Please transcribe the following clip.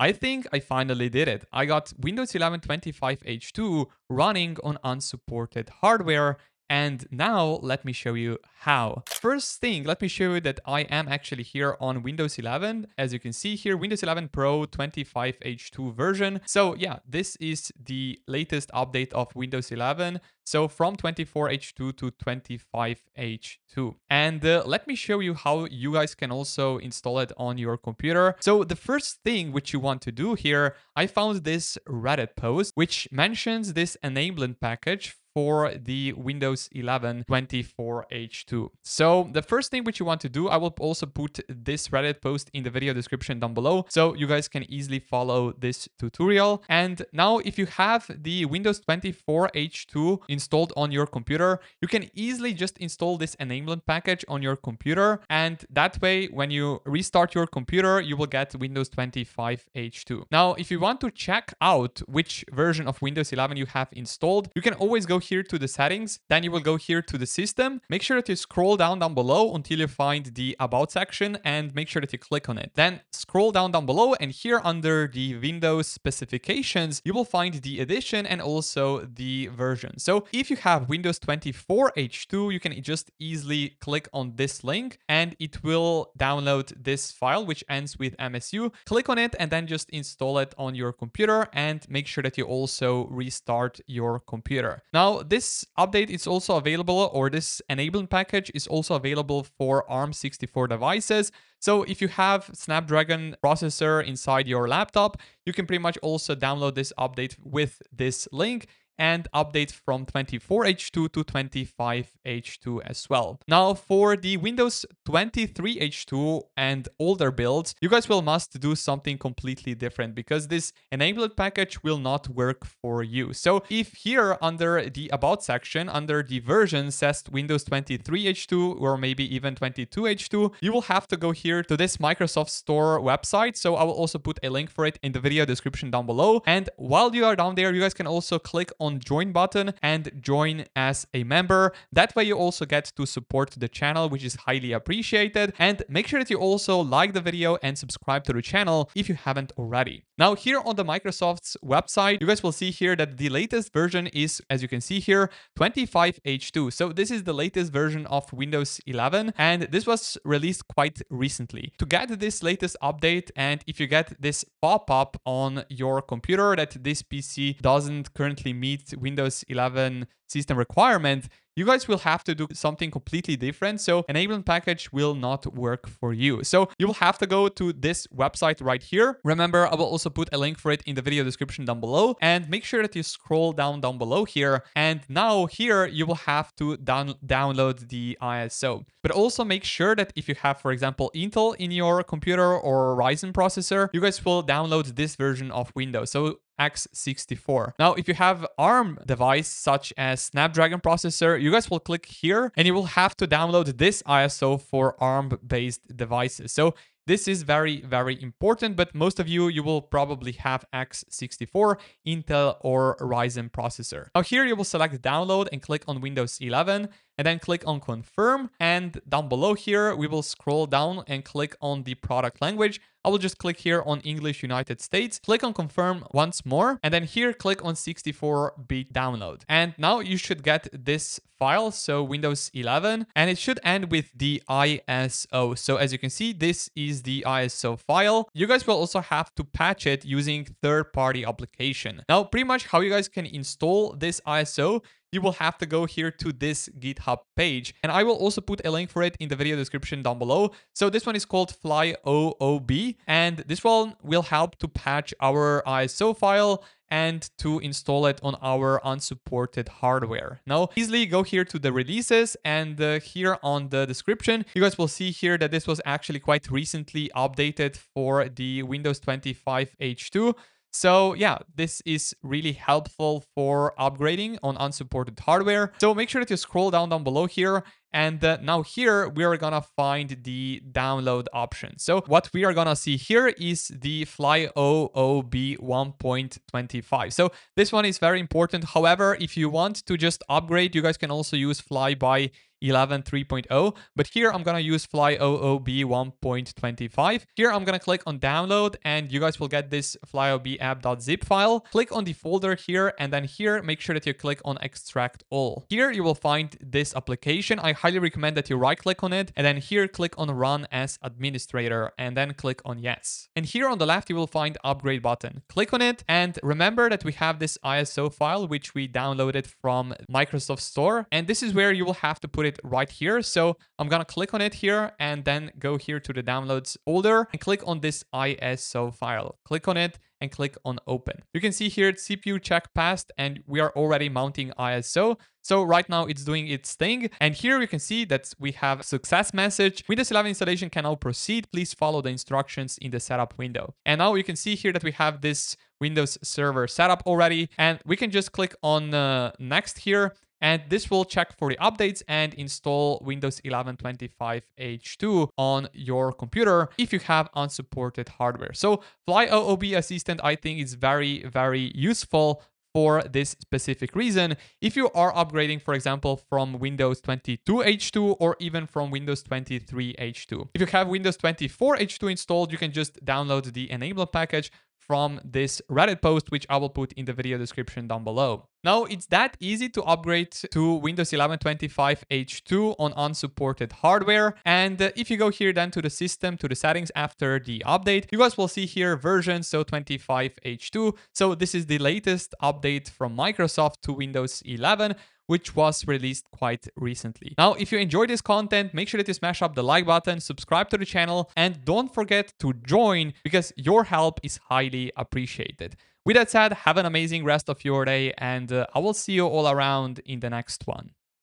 I think I finally did it. I got Windows 11 25H2 running on unsupported hardware. And now let me show you how. First thing, let me show you that I am actually here on Windows 11. As you can see here, Windows 11 Pro 25H2 version. So yeah, this is the latest update of Windows 11. So from 24H2 to 25H2. And let me show you how you guys can also install it on your computer. So the first thing which you want to do here, I found this Reddit post which mentions this enablement package for the Windows 11 24H2. So the first thing which you want to do, I will also put this Reddit post in the video description down below so you guys can easily follow this tutorial. And now if you have the Windows 24H2 installed on your computer, you can easily just install this enablement package on your computer. And that way, when you restart your computer, you will get Windows 25H2. Now, if you want to check out which version of Windows 11 you have installed, you can always go here to the settings, then you will go here to the system. Make sure that you scroll down below until you find the about section and make sure that you click on it. Then scroll down below and here under the Windows specifications, you will find the edition and also the version. So if you have Windows 24H2, you can just easily click on this link and it will download this file which ends with MSU. Click on it and then just install it on your computer and make sure that you also restart your computer. Now, this update is also available, or this enablement package is also available for ARM64 devices. So if you have Snapdragon processor inside your laptop, you can pretty much also download this update with this link and update from 24H2 to 25H2 as well. Now, for the Windows 23H2 and older builds, you guys will must do something completely different because this enabled package will not work for you. So if here under the About section, under the version says Windows 23H2 or maybe even 22H2, you will have to go here to this Microsoft Store website. So I will also put a link for it in the video description down below. And while you are down there, you guys can also click on join button and join as a member. That way you also get to support the channel, which is highly appreciated. And make sure that you also like the video and subscribe to the channel if you haven't already. Now here on the Microsoft's website, you guys will see here that the latest version is, as you can see here, 25H2. So this is the latest version of Windows 11 and this was released quite recently. To get this latest update and if you get this pop-up on your computer that this PC doesn't currently meet Windows 11 system requirement, you guys will have to do something completely different. So enablement package will not work for you. So you will have to go to this website right here. Remember, I will also put a link for it in the video description down below and make sure that you scroll down below here. And now here you will have to download the ISO. But also make sure that if you have, for example, Intel in your computer or Ryzen processor, you guys will download this version of Windows. So x64. Now, if you have ARM device such as Snapdragon processor, you guys will click here and you will have to download this ISO for ARM-based devices. So this is very, very important, but most of you will probably have x64, Intel or Ryzen processor. Now here you will select download and click on Windows 11 and then click on confirm. And down below here, we will scroll down and click on the product language. I will just click here on English United States, click on confirm once more, and then here click on 64-bit download. And now you should get this file, so Windows 11, and it should end with the ISO. So as you can see, this is the ISO file. You guys will also have to patch it using third-party application. Now, pretty much how you guys can install this ISO, you will have to go here to this GitHub page. And I will also put a link for it in the video description down below. So this one is called Flyoobe, and this one will help to patch our ISO file and to install it on our unsupported hardware. Now, easily go here to the releases and here on the description, you guys will see here that this was actually quite recently updated for the Windows 25H2. So yeah, this is really helpful for upgrading on unsupported hardware. So make sure that you scroll down below here. And now here, we are gonna find the download option. So what we are gonna see here is the Flyoobe 1.25. So this one is very important. However, if you want to just upgrade, you guys can also use Flyby 11 3.0, but here I'm gonna use Flyoobe 1.25. Here I'm gonna click on download, and you guys will get this Flyoobe app.zip file. Click on the folder here, and then here make sure that you click on extract all. Here you will find this application. I highly recommend that you right click on it, and then here click on run as administrator, and then click on yes. And here on the left you will find upgrade button. Click on it, and remember that we have this ISO file which we downloaded from Microsoft Store, and this is where you will have to put it right here. So I'm gonna click on it here, and then go here to the downloads folder and click on this ISO file. Click on it and click on open. You can see here CPU check passed, and we are already mounting ISO. So right now it's doing its thing. And here you can see that we have a success message. Windows 11 installation can now proceed. Please follow the instructions in the setup window. And now you can see here that we have this Windows Server setup already. And we can just click on next here. And this will check for the updates and install Windows 11 25H2 on your computer if you have unsupported hardware. So Flyoobe Assistant, I think, is very, very useful for this specific reason. If you are upgrading, for example, from Windows 22H2 or even from Windows 23H2. If you have Windows 24H2 installed, you can just download the enable package from this Reddit post, which I will put in the video description down below. Now, it's that easy to upgrade to Windows 11 25H2 on unsupported hardware. And if you go here then to the system, to the settings after the update, you guys will see here version, so 25H2. So this is the latest update from Microsoft to Windows 11, which was released quite recently. Now, if you enjoyed this content, make sure that you smash up the like button, subscribe to the channel, and don't forget to join because your help is highly appreciated. With that said, have an amazing rest of your day, and I will see you all around in the next one.